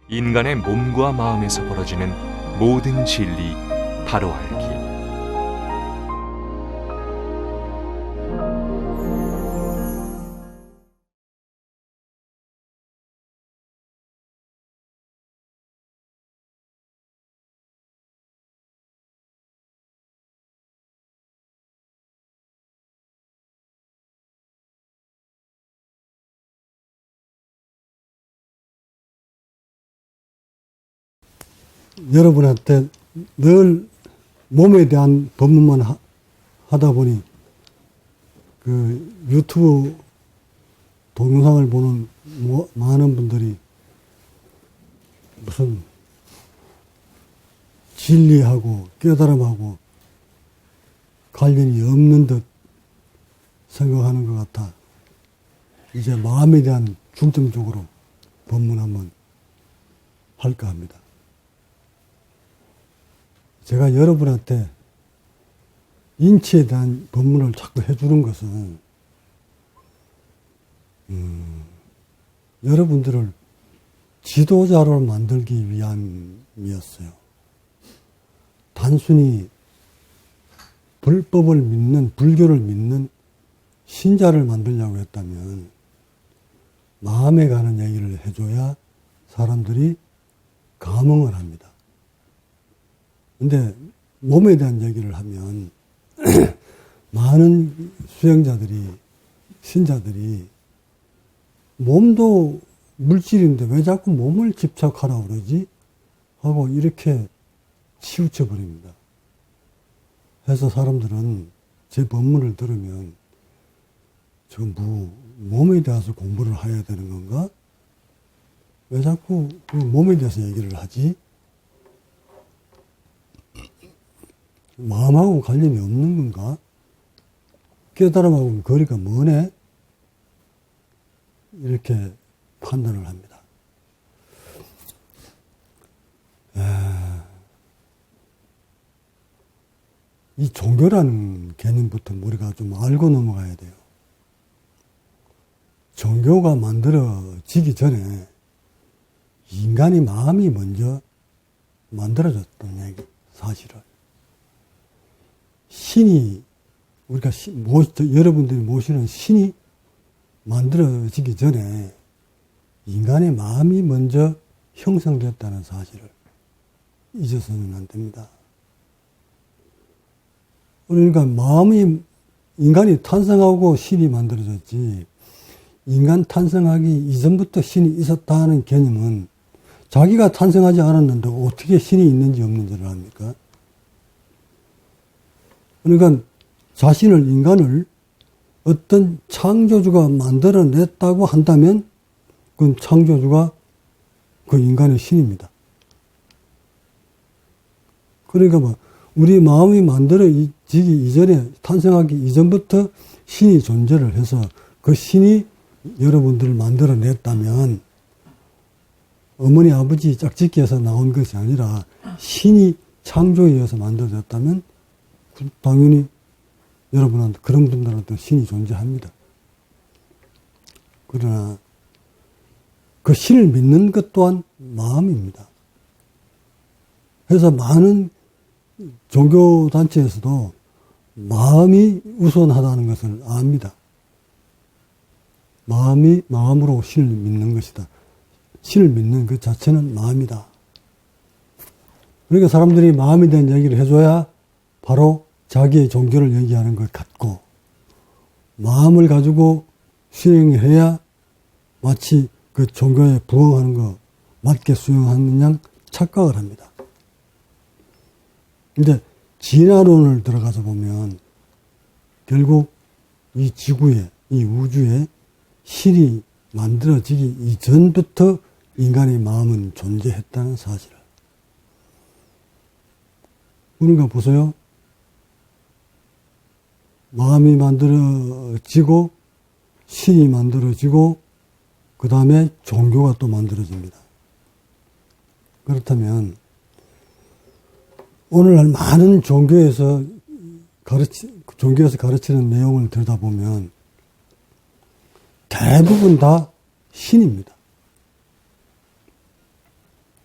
인간의 몸과 마음에서 벌어지는 모든 진리 바로 알기. 여러분한테 늘 몸에 대한 법문만 하다 보니 그 유튜브 동영상을 보는 많은 분들이 무슨 진리하고 깨달음하고 관련이 없는 듯 생각하는 것 같아 이제 마음에 대한 중점적으로 법문 한번 할까 합니다. 제가 여러분한테 인치에 대한 법문을 자꾸 해주는 것은 여러분들을 지도자로 만들기 위함이었어요. 단순히 불법을 믿는, 불교를 믿는 신자를 만들려고 했다면 마음에 가는 얘기를 해줘야 사람들이 감흥을 합니다. 근데 몸에 대한 얘기를 하면 많은 수행자들이, 신자들이 몸도 물질인데 왜 자꾸 몸을 집착하라고 그러지? 하고 이렇게 치우쳐 버립니다. 그래서 사람들은 제 법문을 들으면 저 몸에 대해서 공부를 해야 되는 건가? 왜 자꾸 그 몸에 대해서 얘기를 하지? 마음하고 관련이 없는 건가? 깨달음하고는 거리가 머네? 이렇게 판단을 합니다. 이 종교라는 개념부터 우리가 좀 알고 넘어가야 돼요. 종교가 만들어지기 전에 인간의 마음이 먼저 만들어졌다는 얘기, 사실을. 신이, 우리가 여러분들이 모시는 신이 만들어지기 전에 인간의 마음이 먼저 형성됐다는 사실을 잊어서는 안 됩니다. 그러니까 인간이 탄생하고 신이 만들어졌지, 인간 탄생하기 이전부터 신이 있었다는 개념은 자기가 탄생하지 않았는데 어떻게 신이 있는지 없는지를 압니까? 그러니까 인간을 어떤 창조주가 만들어냈다고 한다면 그건 창조주가 그 인간의 신입니다. 그러니까 우리 마음이 만들어지기 이전에, 탄생하기 이전부터 신이 존재를 해서 그 신이 여러분들을 만들어냈다면 어머니 아버지 짝짓기에서 나온 것이 아니라 신이 창조에 의해서 만들어졌다면 당연히 여러분한테, 그런 분들한테 신이 존재합니다. 그러나 그 신을 믿는 것 또한 마음입니다. 그래서 많은 종교단체에서도 마음이 우선하다는 것을 압니다. 마음으로 신을 믿는 것이다. 신을 믿는 것 자체는 마음이다. 그러니까 사람들이 마음에 대한 얘기를 해줘야 바로 자기의 종교를 얘기하는 것 같고, 마음을 가지고 수행해야 마치 그 종교에 부응하는 거 맞게 수행하는 양 착각을 합니다. 근데 진화론을 들어가서 보면 결국 이 지구에, 이 우주에 신이 만들어지기 이전부터 인간의 마음은 존재했다는 사실을. 그러니까 보세요. 마음이 만들어지고 신이 만들어지고 그 다음에 종교가 또 만들어집니다. 그렇다면 오늘날 많은 종교에서 가르치는 내용을 들여다보면 대부분 다 신입니다.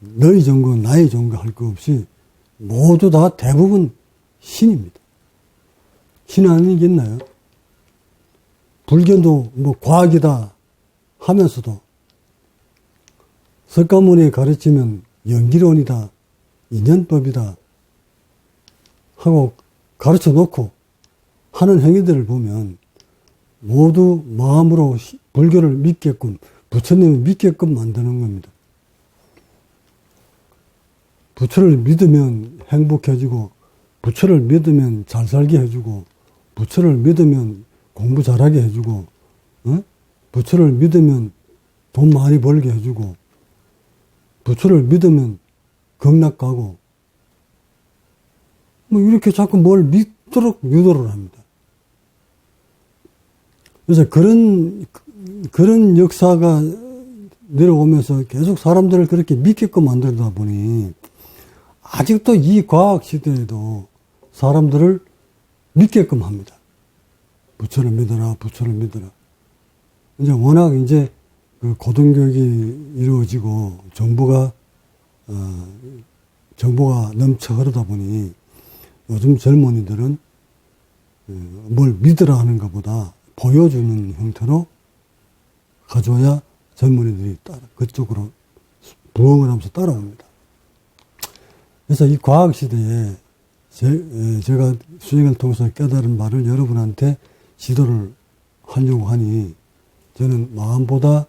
너희 종교, 나의 종교 할 거 없이 모두 다 대부분 신입니다. 신 아니겠나요? 불교도 뭐 과학이다 하면서도 석가모니 가르치면 연기론이다, 인연법이다 하고 가르쳐 놓고 하는 행위들을 보면 모두 마음으로 불교를 믿게끔, 부처님을 믿게끔 만드는 겁니다. 부처를 믿으면 행복해지고, 부처를 믿으면 잘 살게 해주고, 부처를 믿으면 공부 잘하게 해주고, 부처를 믿으면 돈 많이 벌게 해주고, 부처를 믿으면 극락 가고, 뭐 이렇게 자꾸 뭘 믿도록 유도를 합니다. 그래서 그런 역사가 내려오면서 계속 사람들을 그렇게 믿게끔 만들다 보니 아직도 이 과학 시대에도 사람들을 믿게끔 합니다. 부처를 믿어라, 부처를 믿어라. 이제 워낙 이제 그 고등교육이 이루어지고 정보가 넘쳐 흐르다 보니 요즘 젊은이들은 뭘 믿으라 하는 것보다 보여주는 형태로 가져야 젊은이들이 그쪽으로 부응을 하면서 따라옵니다. 그래서 이 과학시대에 제가 수행을 통해서 깨달은 바를 여러분한테 지도를 하려고 하니 저는 마음보다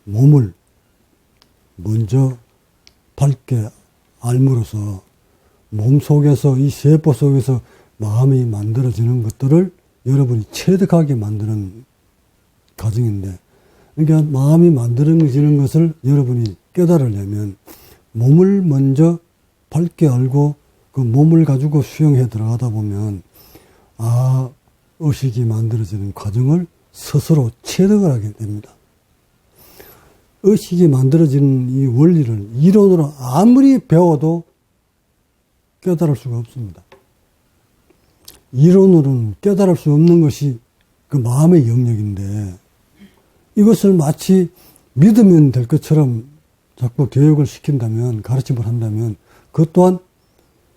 몸을 먼저 밝게 알므로써 몸 속에서, 이 세포 속에서 마음이 만들어지는 것들을 여러분이 체득하게 만드는 과정인데, 그러니까 마음이 만들어지는 것을 여러분이 깨달으려면 몸을 먼저 밝게 알고 그 몸을 가지고 수행해 들어가다 보면 의식이 만들어지는 과정을 스스로 체득을 하게 됩니다. 의식이 만들어지는 이 원리를 이론으로 아무리 배워도 깨달을 수가 없습니다. 이론으로는 깨달을 수 없는 것이 그 마음의 영역인데, 이것을 마치 믿으면 될 것처럼 자꾸 교육을 시킨다면, 가르침을 한다면, 그것 또한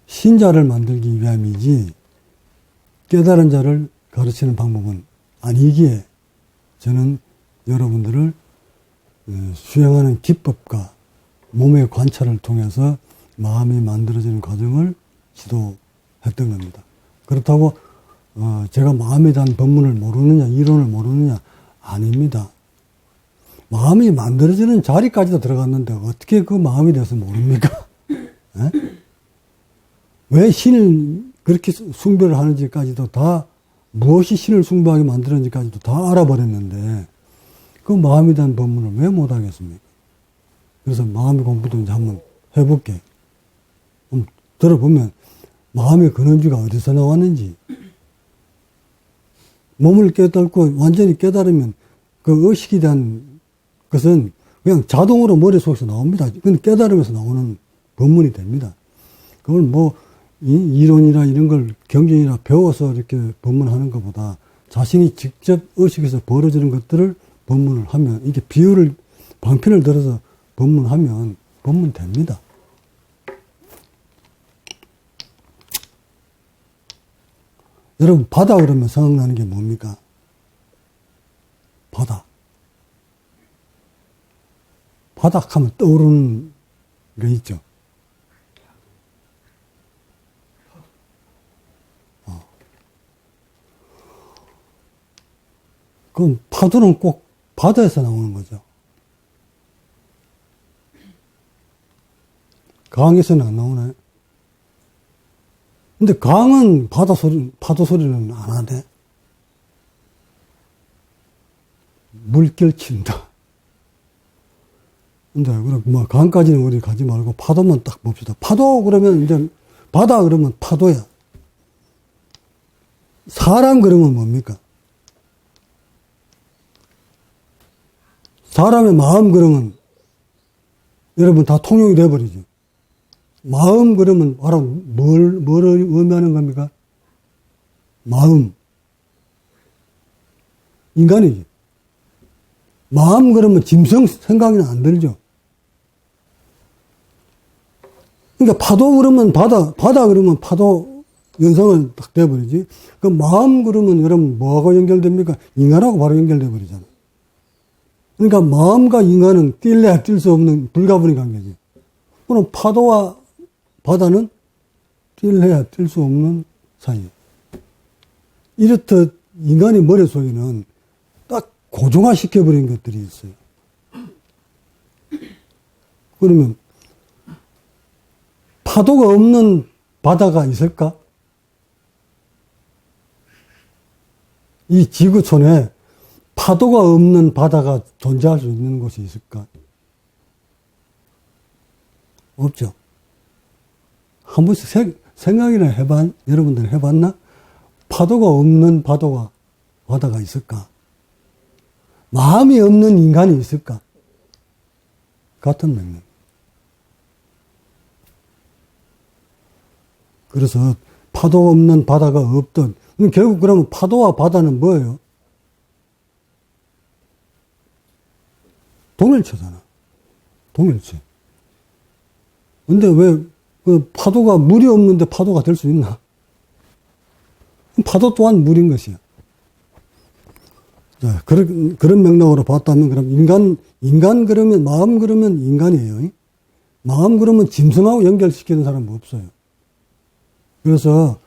신자를 만들기 위함이지 깨달은 자를 가르치는 방법은 아니기에 저는 여러분들을 수행하는 기법과 몸의 관찰을 통해서 마음이 만들어지는 과정을 지도했던 겁니다. 그렇다고 제가 마음에 대한 법문을 모르느냐, 이론을 모르느냐, 아닙니다. 마음이 만들어지는 자리까지도 들어갔는데 어떻게 그 마음에 대해서 모릅니까? 왜 신을 그렇게 숭배를 하는지까지도 다, 무엇이 신을 숭배하게 만들었는지까지도 다 알아버렸는데 그 마음에 대한 법문을 왜 못하겠습니까? 그래서 마음의 공부도 이제 한번 해볼게. 들어보면 마음의 근원주가 어디서 나왔는지, 몸을 깨닫고 완전히 깨달으면 그 의식에 대한 것은 그냥 자동으로 머릿속에서 나옵니다. 그건 깨달으면서 나오는 법문이 됩니다. 그걸 뭐 이론이나 이런 걸 경전이나 배워서 이렇게 법문하는 것보다 자신이 직접 의식에서 벌어지는 것들을 법문을 하면, 이게 비유를, 방편을 들어서 법문하면 법문 됩니다. 여러분, 바다 그러면 생각나는 게 뭡니까? 바다. 바닥 하면 떠오르는 게 있죠. 그럼 파도는 꼭 바다에서 나오는 거죠. 강에서는 안 나오나요? 근데 강은 파도 소리는 안 하네. 물결 친다. 근데, 그럼 뭐, 강까지는 우리 가지 말고 파도만 딱 봅시다. 파도 그러면 이제, 바다 그러면 파도야. 사람 그러면 뭡니까? 사람의 마음 그러면 여러분 다 통용이 돼버리죠. 마음 그러면 바로 뭘 의미하는 겁니까? 마음. 인간이지. 마음 그러면 짐승 생각이 안 들죠. 그러니까 파도 그러면 바다 그러면 파도 연상은 딱 돼버리지. 그 마음 그러면 여러분 뭐하고 연결됩니까? 인간하고 바로 연결돼 버리잖아. 그러니까 마음과 인간은 뛸래야 뛸 수 없는 불가분의 관계지. 그럼 파도와 바다는 뛸래야 뛸 수 없는 사이. 이렇듯 인간의 머릿속에는 딱 고정화시켜버린 것들이 있어요. 그러면 파도가 없는 바다가 있을까? 이 지구촌에 파도가 없는 바다가 존재할 수 있는 곳이 있을까? 없죠. 한 번씩 생각이나 여러분들 해봤나? 파도가 없는 바다가 있을까? 마음이 없는 인간이 있을까? 같은 맥락. 그래서 파도 없는 바다가 없던, 결국 그러면 파도와 바다는 뭐예요? 동일체잖아. 동일체. 근데 왜, 파도가 물이 없는데 파도가 될 수 있나? 파도 또한 물인 것이야. 자, 그런 맥락으로 봤다면, 그럼 인간 그러면, 마음 그러면 인간이에요. 마음 그러면 짐승하고 연결시키는 사람은 없어요. 그래서,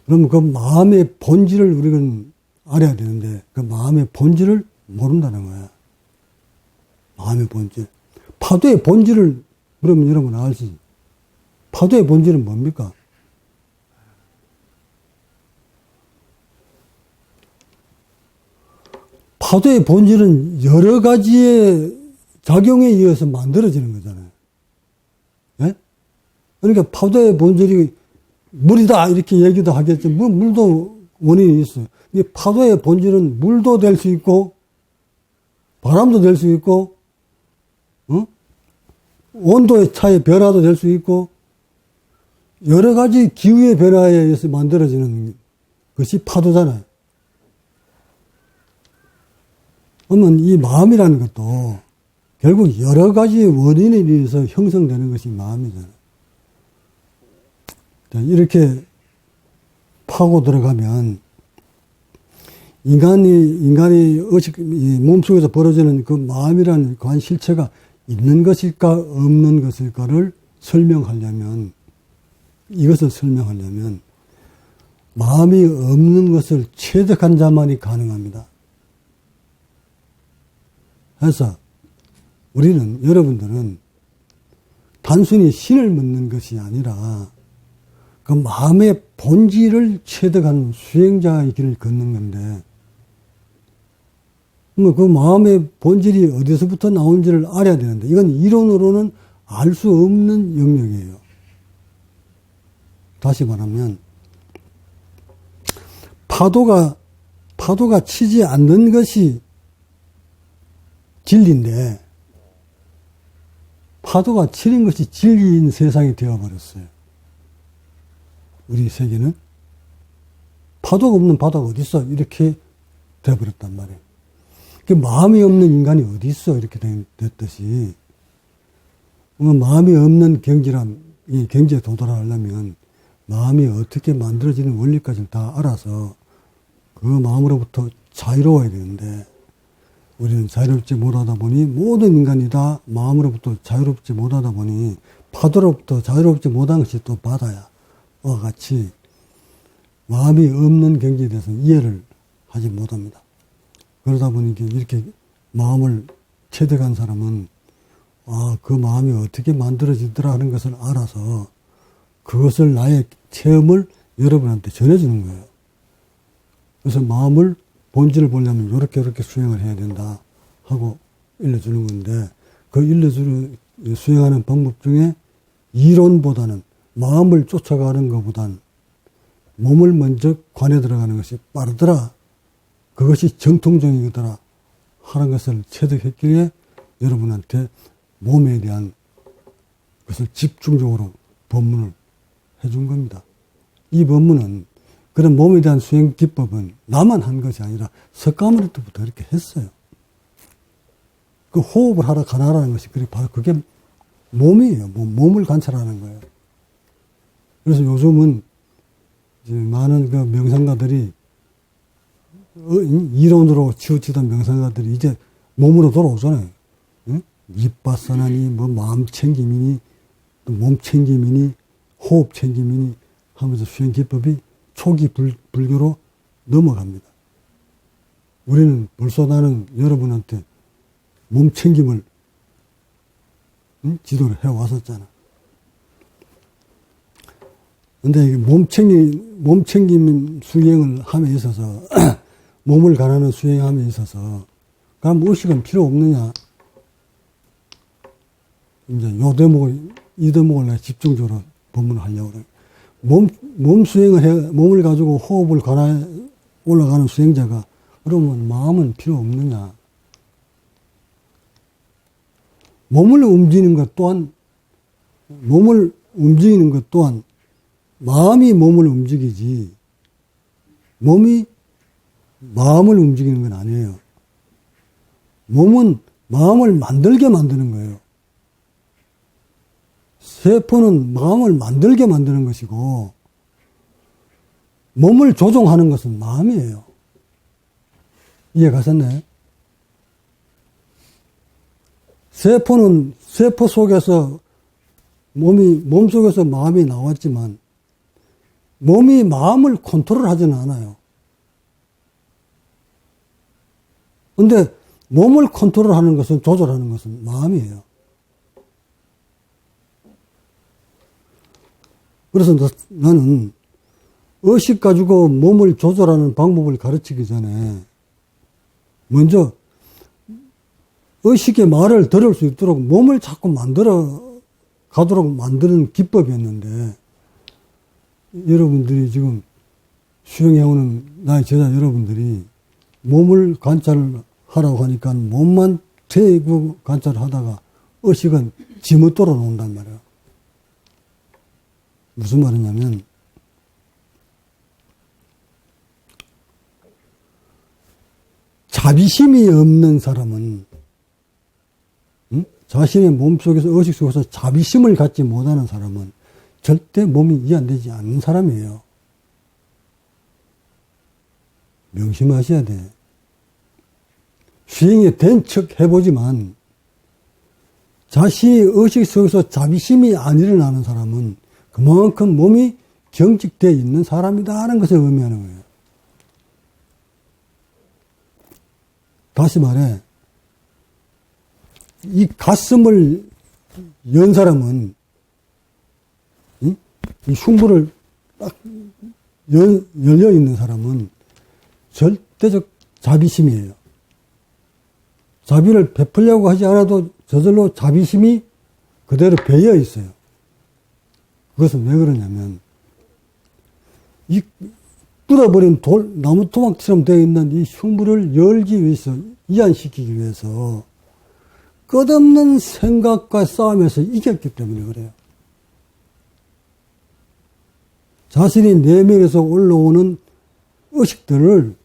그럼 그 마음의 본질을 우리는 알아야 되는데, 그 마음의 본질을 모른다는 거야. 마음의 본질. 파도의 본질을, 그러면 여러분 알지. 파도의 본질은 뭡니까? 파도의 본질은 여러 가지의 작용에 의해서 만들어지는 거잖아요. 예? 그러니까 파도의 본질이 물이다 이렇게 얘기도 하겠지만 물도 원인이 있어요. 이 파도의 본질은 물도 될 수 있고 바람도 될 수 있고 온도의 차의 변화도 될 수 있고 여러 가지 기후의 변화에 의해서 만들어지는 것이 파도잖아요. 그러면 이 마음이라는 것도 결국 여러 가지 원인에 의해서 형성되는 것이 마음이잖아요. 이렇게 파고 들어가면 인간이 몸속에서 벌어지는 그 마음이라는 그 실체가 있는 것일까 없는 것일까를 설명하려면 이것을 설명하려면 마음이 없는 것을 체득한 자만이 가능합니다. 그래서 우리는 여러분들은 단순히 신을 믿는 것이 아니라 그 마음의 본질을 체득한 수행자의 길을 걷는 건데 그 마음의 본질이 어디서부터 나온지를 알아야 되는데 이건 이론으로는 알 수 없는 영역이에요. 다시 말하면 파도가 치지 않는 것이 진리인데 파도가 치는 것이 진리인 세상이 되어버렸어요. 우리 세계는 파도가 없는 바다가 어디 있어? 이렇게 되어버렸단 말이에요. 그 마음이 없는 인간이 어디 있어? 이렇게 됐듯이 마음이 없는 이 경지에 도달하려면 마음이 어떻게 만들어지는 원리까지 다 알아서 그 마음으로부터 자유로워야 되는데 우리는 자유롭지 못하다 보니 모든 인간이 다 마음으로부터 자유롭지 못하다 보니 파도로부터 자유롭지 못한 것이 또 바다야. 와 같이 마음이 없는 경지에 대해서 이해를 하지 못합니다. 그러다 보니 이렇게 마음을 체득한 사람은 그 마음이 어떻게 만들어지더라 하는 것을 알아서 그것을 나의 체험을 여러분한테 전해주는 거예요. 그래서 마음을 본질을 보려면 이렇게 수행을 해야 된다 하고 일러주는 건데 그 수행하는 방법 중에 이론보다는 마음을 쫓아가는 것보다는 몸을 먼저 관에 들어가는 것이 빠르더라. 그것이 정통적이더라 하는 것을 체득했기에 여러분한테 몸에 대한 것을 집중적으로 법문을 해준 겁니다. 이 법문은 그런 몸에 대한 수행 기법은 나만 한 것이 아니라 석가모니 때부터 이렇게 했어요. 그 호흡을 하러 가라라는 것이 바로 그게 몸이에요. 몸을 관찰하는 거예요. 그래서 요즘은 이제 많은 그 명상가들이 이론으로 치우치던 명상가들이 이제 몸으로 돌아오잖아요. 응? 윗바사나니 뭐 마음 챙김이니 또 몸 챙김이니 호흡 챙김이니 하면서 수행 기법이 초기 불교로 넘어갑니다. 우리는 벌써 나는 여러분한테 몸 챙김을 지도를 해왔었잖아. 근데 이게 몸 챙김 수행을 함에 있어서, 몸을 가라는 수행함에 있어서, 그럼 의식은 필요 없느냐? 이제 이 대목을 내가 집중적으로 법문을 하려고 그래요. 몸 수행을 몸을 가지고 호흡을 올라가는 수행자가, 그러면 마음은 필요 없느냐? 몸을 움직이는 것 또한 마음이 몸을 움직이지 몸이 마음을 움직이는 건 아니에요. 몸은 마음을 만들게 만드는 거예요. 세포는 마음을 만들게 만드는 것이고 몸을 조종하는 것은 마음이에요. 이해 가셨나요? 세포는 세포 속에서 몸 속에서 마음이 나왔지만 몸이 마음을 컨트롤하지는 않아요. 근데 몸을 컨트롤하는 것은, 조절하는 것은 마음이에요. 그래서 나는 의식 가지고 몸을 조절하는 방법을 가르치기 전에 먼저 의식의 말을 들을 수 있도록 몸을 자꾸 만들어 가도록 만드는 기법이었는데, 여러분들이 지금 수행해오는 나의 제자 여러분들이 몸을 관찰하라고 하니까 몸만 대고 관찰을 하다가 의식은 지멋대로 논단 말이에요. 무슨 말이냐면, 자비심이 없는 사람은, 자신의 몸속에서, 의식 속에서 자비심을 갖지 못하는 사람은 절대 몸이 이해되지 않는 사람이에요. 명심하셔야 돼. 수행에 된 척 해보지만 자신의 의식 속에서 자비심이 안 일어나는 사람은 그만큼 몸이 경직되어 있는 사람이다 하는 것을 의미하는 거예요. 다시 말해, 이 가슴을 연 사람은, 이 흉부를 딱 열려 있는 사람은 절대적 자비심이에요. 자비를 베풀려고 하지 않아도 저절로 자비심이 그대로 배어 있어요. 그것은 왜 그러냐면, 이 뜯어버린 나무 토막처럼 되어 있는 이 흉부를 열기 위해서, 이완시키기 위해서 끝없는 생각과 싸움에서 이겼기 때문에 그래요. 자신이 내면에서 올라오는 의식들을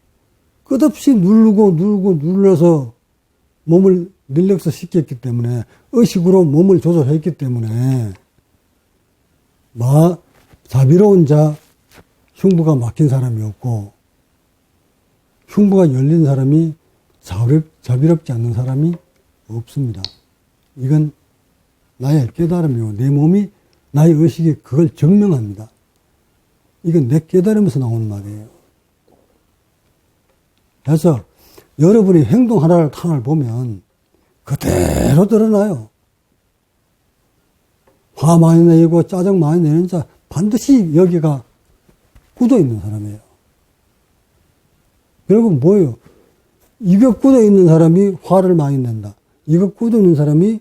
끝없이 눌러서 몸을 릴렉스 시켰기 때문에, 의식으로 몸을 조절했기 때문에 자비로운 자, 흉부가 막힌 사람이 없고, 흉부가 열린 사람이 자비롭지 않는 사람이 없습니다. 이건 나의 깨달음이고, 내 몸이, 나의 의식이 그걸 증명합니다. 이건 내 깨달음에서 나오는 말이에요. 그래서 여러분이 행동 하나를 보면 그대로 드러나요. 화 많이 내고 짜증 많이 내는 자, 반드시 여기가 굳어 있는 사람이에요. 결국 뭐예요? 이거 굳어 있는 사람이 화를 많이 낸다. 이거 굳어 있는 사람이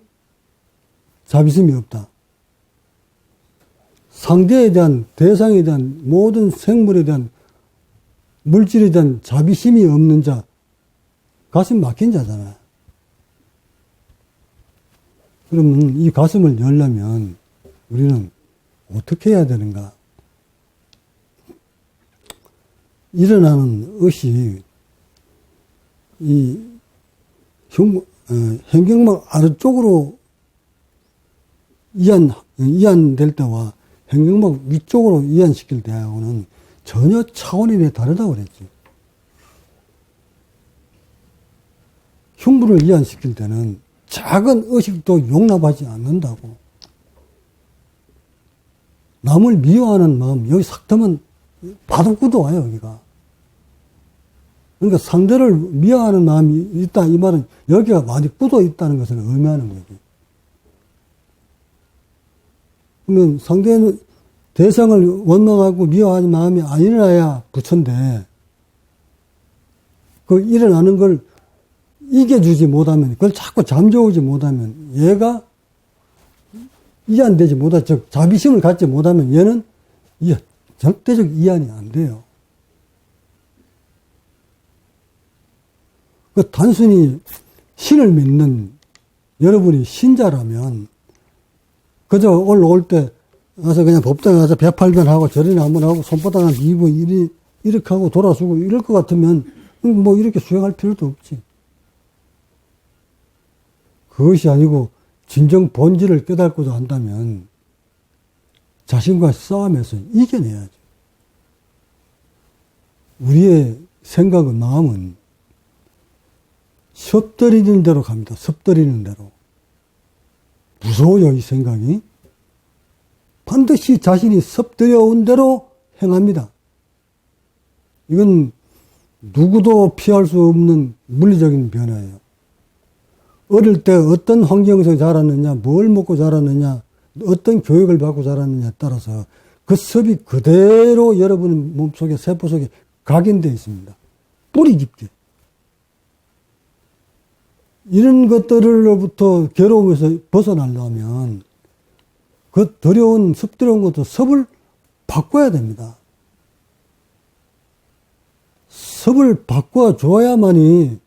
자비심이 없다. 상대에 대한, 대상에 대한, 모든 생물에 대한, 물질에 대한 자비심이 없는 자, 가슴 막힌 자잖아요. 그러면 이 가슴을 열려면 우리는 어떻게 해야 되는가? 일어나는 의식, 이 현경막 아래쪽으로 이완될 때와 행경막 위쪽으로 이완시킬 때하고는 전혀 차원이 다르다고 그랬지. 흉부를 이완시킬 때는 작은 의식도 용납하지 않는다고. 남을 미워하는 마음, 여기 삭더면 바둑구도 와요, 여기가. 그러니까 상대를 미워하는 마음이 있다, 이 말은 여기가 많이 굳어 있다는 것을 의미하는 거지. 그러면 상대는 대상을 원망하고 미워하는 마음이 안 일어나야 부처인데, 그 일어나는 걸 이겨주지 못하면, 그걸 자꾸 잠재우지 못하면, 얘가 이해되지 못하, 즉, 자비심을 갖지 못하면 얘는 절대적 이해이 안 돼요. 그 단순히 신을 믿는 여러분이 신자라면, 그저 올라올 때, 가서 그냥 법당에 가서 108변하고 절이나 한번 하고 손바닥 한 비고 이렇게 하고 돌아서고 이럴 것 같으면, 뭐 이렇게 수행할 필요도 없지. 그것이 아니고 진정 본질을 깨닫고자 한다면 자신과 싸움에서 이겨내야지. 우리의 생각은, 마음은 섭들이는 대로 갑니다. 섭들이는 대로. 무서워요, 이 생각이. 반드시 자신이 섭들여온 대로 행합니다. 이건 누구도 피할 수 없는 물리적인 변화예요. 어릴 때 어떤 환경에서 자랐느냐, 뭘 먹고 자랐느냐, 어떤 교육을 받고 자랐느냐에 따라서 그 섭이 그대로 여러분 몸속에, 세포 속에 각인되어 있습니다. 뿌리 깊게. 이런 것들로부터 괴로움에서 벗어나려면 그 두려운, 섭들여온 것도 섭을 바꿔야 됩니다. 섭을 바꿔줘야만이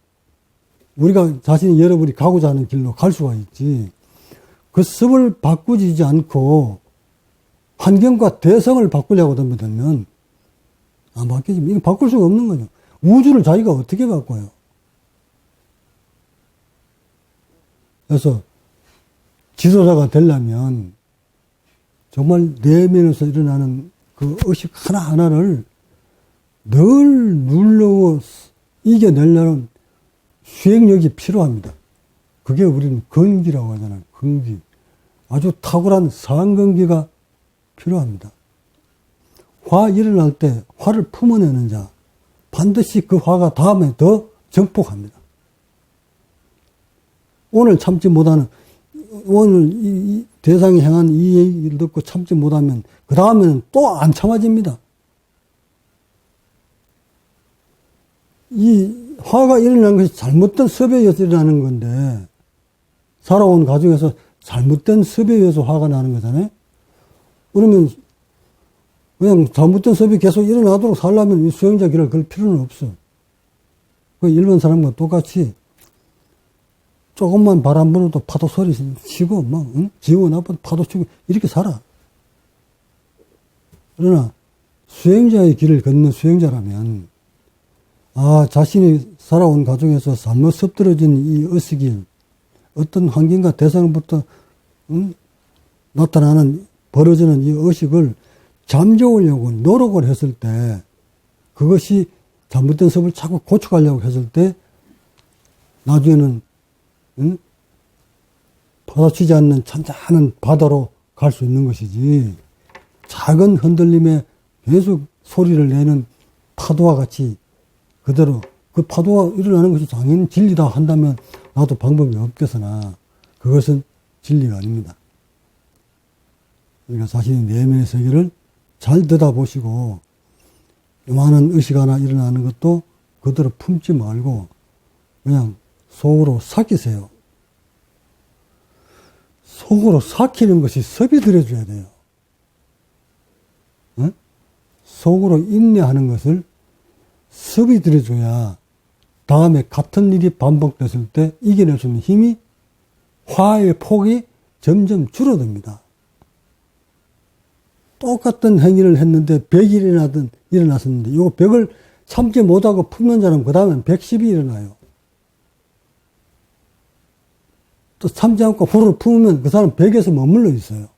우리가 자신이 여러분이 가고자 하는 길로 갈 수가 있지. 그 습을 바꾸지 않고 환경과 대성을 바꾸려고 들면 안 바뀌지. 이거 바꿀 수가 없는 거죠. 우주를 자기가 어떻게 바꿔요? 그래서 지도자가 되려면 정말 내면에서 일어나는 그 의식 하나하나를 늘 눌러 이겨내려는 수행력이 필요합니다. 그게 우리는 근기라고 하잖아요. 근기. 아주 탁월한 상근기가 필요합니다. 화 일어날 때 화를 품어내는 자, 반드시 그 화가 다음에 더 정복합니다. 오늘 참지 못하는, 오늘 이 대상이 행한 이 얘기를 듣고 참지 못하면 그 다음에는 또 안 참아집니다. 이 화가 일어나는 것이 잘못된 섭에 의해서 일어나는 건데, 살아온 가정에서 잘못된 섭에 의해서 화가 나는 거잖아요. 그러면 그냥 잘못된 섭이 계속 일어나도록 살려면 이 수행자 길을 걸 필요는 없어. 그 일반 사람과 똑같이 조금만 바람 불어도 파도 소리 치고 막 기분 나빠도 파도 치고 이렇게 살아. 그러나 수행자의 길을 걷는 수행자라면 자신이 살아온 가정에서 잘못 섭들어진 이 의식이 어떤 환경과 대상부터 나타나는, 벌어지는 이 의식을 잠재우려고 노력을 했을 때, 그것이 잘못된 섭을 자꾸 고쳐가려고 했을 때 나중에는 받아치지 않는 찬찬한 바다로 갈 수 있는 것이지, 작은 흔들림에 계속 소리를 내는 파도와 같이 그대로 그 파도가 일어나는 것이 당연히 진리다 한다면 나도 방법이 없겠으나 그것은 진리가 아닙니다. 그러니까 자신의 내면의 세계를 잘 들여다보시고 요만한 의식 하나 일어나는 것도 그대로 품지 말고 그냥 속으로 삭히세요. 속으로 삭히는 것이 섭이 들여줘야 돼요. 응? 속으로 인내하는 것을 섭이 들여줘야 다음에 같은 일이 반복됐을 때 이겨낼 수 있는 힘이, 화의 폭이 점점 줄어듭니다. 똑같은 행위를 했는데 100일이 일어났었는데 이 100을 참지 못하고 품는 사람은 그 다음엔 110이 일어나요. 또 참지 않고 후를 품으면 그 사람은 100에서 머물러 있어요.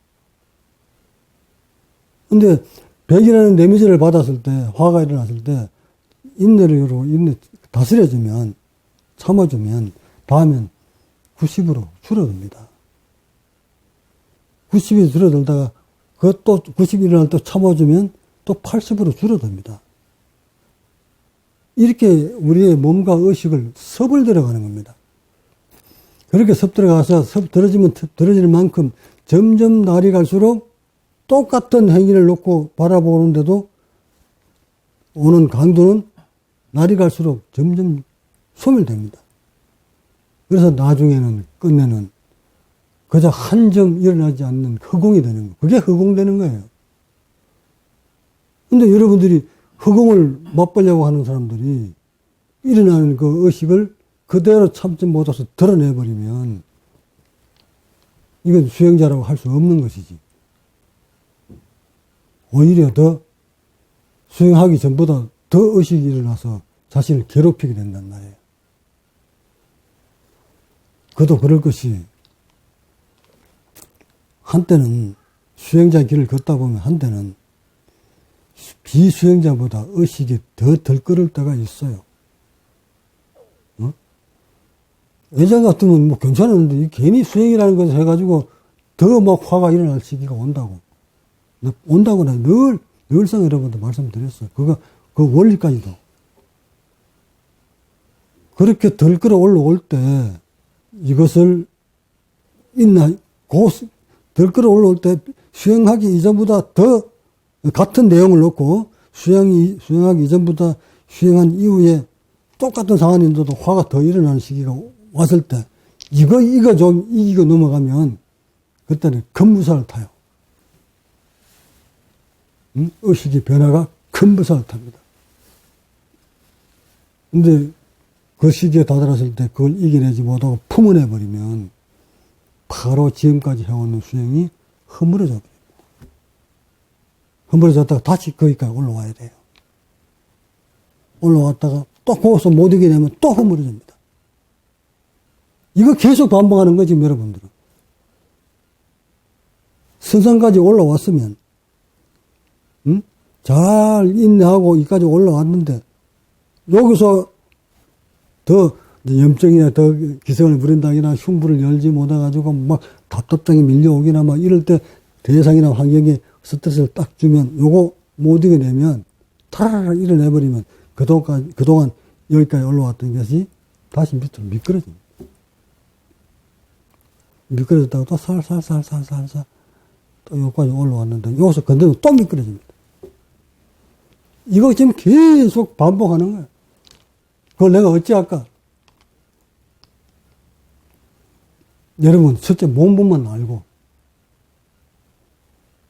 근데 백이라는 데미지를 받았을 때, 화가 일어났을 때, 인내를 이루고, 다스려주면, 참아주면, 다음엔 90으로 줄어듭니다. 90이 줄어들다가, 그것도 90이 일어날 때 참아주면 또 80으로 줄어듭니다. 이렇게 우리의 몸과 의식을 섭을 들어가는 겁니다. 그렇게 섭 들어가서 섭 들어지는 만큼 점점 날이 갈수록 똑같은 행위를 놓고 바라보는데도 오는 강도는 날이 갈수록 점점 소멸됩니다. 그래서 나중에는 끝내는 그저 한 점 일어나지 않는 허공이 되는 거예요. 그게 허공되는 거예요. 근데 여러분들이 허공을 맛보려고 하는 사람들이 일어나는 그 의식을 그대로 참지 못해서 드러내버리면 이건 수행자라고 할 수 없는 것이지. 오히려 더 수행하기 전보다 더 의식이 일어나서 자신을 괴롭히게 된단 말이에요. 그도 그럴 것이 한때는 수행자 길을 걷다 보면 한때는 비수행자보다 의식이 더 덜끓을 때가 있어요. 예전 같으면 뭐 괜찮았는데 괜히 수행이라는 것을 해가지고 더 막 화가 일어날 시기가 온다고. 온다고 나 늘상 여러분들 말씀드렸어요. 그 원리까지도. 그렇게 덜 끌어올라올 때 이것을 덜 끌어올라올 때 수행하기 이전보다 더 같은 내용을 놓고 수행하기 이전보다 수행한 이후에 똑같은 상황인데도 화가 더 일어나는 시기가 왔을 때 이거 좀 이기고 넘어가면 그때는 큰 부사를 타요. 의식의 변화가 큰 부사를 탑니다. 근데 그 시기에 다다랐을 때 그걸 이겨내지 못하고 품어내버리면 바로 지금까지 해오는 수행이 허물어져 버립니다. 허물어졌다가 다시 거기까지 올라와야 돼요. 올라왔다가 또 거기서 못 이겨내면 또 허물어집니다. 이거 계속 반복하는 거지, 여러분들은. 선상까지 올라왔으면, 잘 인내하고 이까지 올라왔는데, 여기서 더 염증이나 더 기성을 부린다거나 흉부를 열지 못해가지고 막 답답증이 밀려오기나 막 이럴 때 대상이나 환경에 스트레스를 딱 주면 요거 못 이겨내면 타라라 일어내버리면 그동안 여기까지 올라왔던 것이 다시 밑으로 미끄러집니다. 미끄러졌다가 또 살살살살살살 또 여기까지 올라왔는데 여기서 건드리면 또 미끄러집니다. 이거 지금 계속 반복하는 거예요. 그걸 내가 어찌할까? 여러분, 첫째 몸만 알고.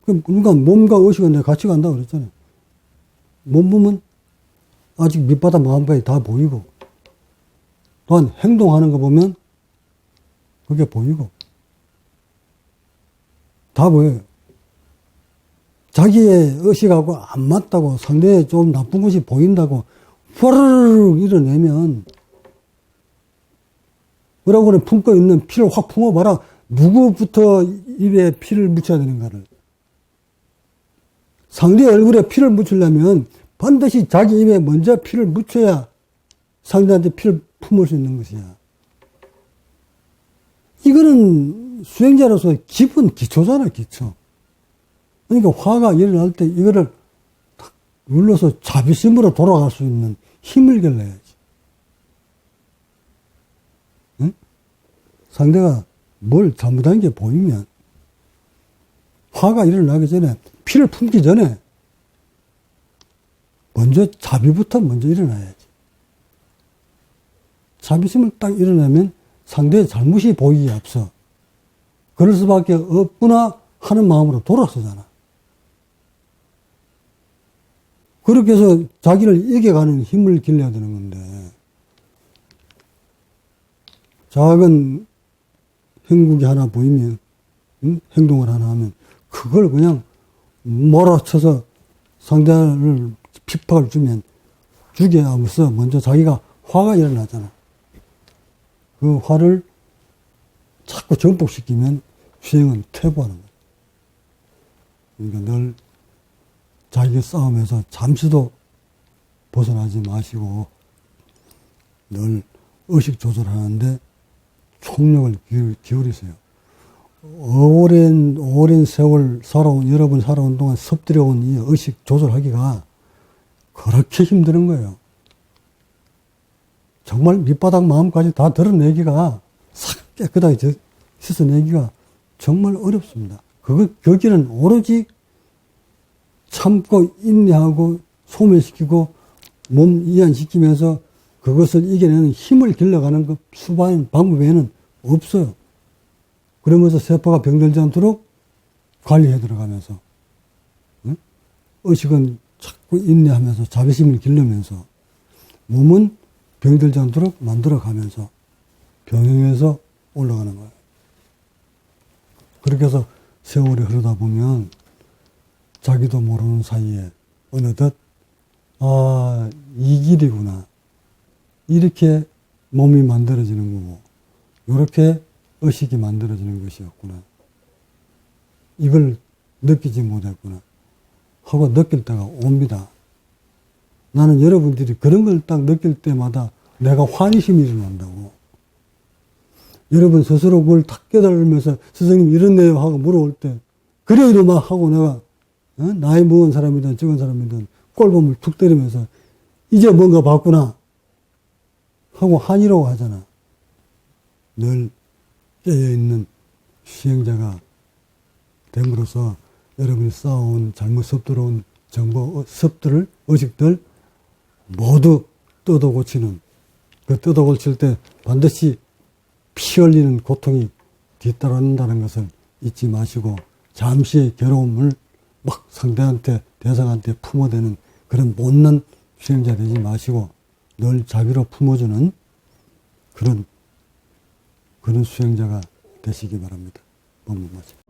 그러니까 몸과 의식은 내가 같이 간다고 그랬잖아요. 몸 보면 아직 밑바닥 마음바닥이 다 보이고, 또한 행동하는 거 보면 그게 보이고, 다 보여요. 자기의 의식하고 안 맞다고 상대에 좀 나쁜 것이 보인다고 후루룩 일어내면 뭐라고 그래, 품고 있는 피를 확 품어봐라. 누구부터 입에 피를 묻혀야 되는가를. 상대 얼굴에 피를 묻히려면 반드시 자기 입에 먼저 피를 묻혀야 상대한테 피를 품을 수 있는 것이야. 이거는 수행자로서 기본 기초잖아, 기초. 그러니까 화가 일어날 때 이거를 탁 눌러서 자비심으로 돌아갈 수 있는 힘을 길러야지. 응? 상대가 뭘 잘못한 게 보이면 화가 일어나기 전에 피를 품기 전에 먼저 자비부터 먼저 일어나야지. 자비심을 딱 일어나면 상대의 잘못이 보이기에 앞서 그럴 수밖에 없구나 하는 마음으로 돌아서잖아. 그렇게 해서 자기를 이겨가는 힘을 길러야 되는 건데, 작은 행국이 하나 보이면, 행동을 하나 하면, 그걸 그냥 몰아쳐서 상대를 핍박을 주면 주게 하면서 먼저 자기가 화가 일어나잖아. 그 화를 자꾸 정복시키면 수행은 퇴보하는 거야. 그러니까 늘 자기 싸움에서 잠시도 벗어나지 마시고 늘 의식 조절하는데 총력을 기울이세요. 오랜 세월 여러분 살아온 동안 섭들여온 이 의식 조절하기가 그렇게 힘든 거예요. 정말 밑바닥 마음까지 다 드러내기가 싹 깨끗하게 씻어내기가 정말 어렵습니다. 거기는 오로지 참고 인내하고 소멸시키고 몸 이완시키면서 그것을 이겨내는 힘을 길러가는 그 수반인 방법 외에는 없어요. 그러면서 세포가 병들지 않도록 관리해 들어가면서, 응? 의식은 자꾸 인내하면서 자비심을 기르면서 몸은 병들지 않도록 만들어가면서 병행해서 올라가는 거예요. 그렇게 해서 세월이 흐르다 보면 자기도 모르는 사이에 어느덧 이 길이구나. 이렇게 몸이 만들어지는 거고 이렇게 의식이 만들어지는 것이었구나. 이걸 느끼지 못했구나 하고 느낄 때가 옵니다. 나는 여러분들이 그런 걸 딱 느낄 때마다 내가 환희심이 일어난다고. 여러분 스스로 그걸 딱 깨달으면서 선생님 이렇네요 하고 물어올 때 그래 이러마 하고 내가 나이 먹은 사람이든 적은 사람이든 꼴범을 툭 때리면서 이제 뭔가 봤구나 하고 한이라고 하잖아. 늘 깨어있는 수행자가 됨으로써 여러분이 쌓아온 잘못 섭들어온 정보, 섭들, 의식들 모두 뜯어 고치는 그 뜯어 고칠 때 반드시 피 흘리는 고통이 뒤따른다는 것을 잊지 마시고 잠시의 괴로움을 막 상대한테 대상한테 품어대는 그런 못난 수행자 되지 마시고 늘 자비로 품어주는 그런 수행자가 되시기 바랍니다. 법문 마칩니다.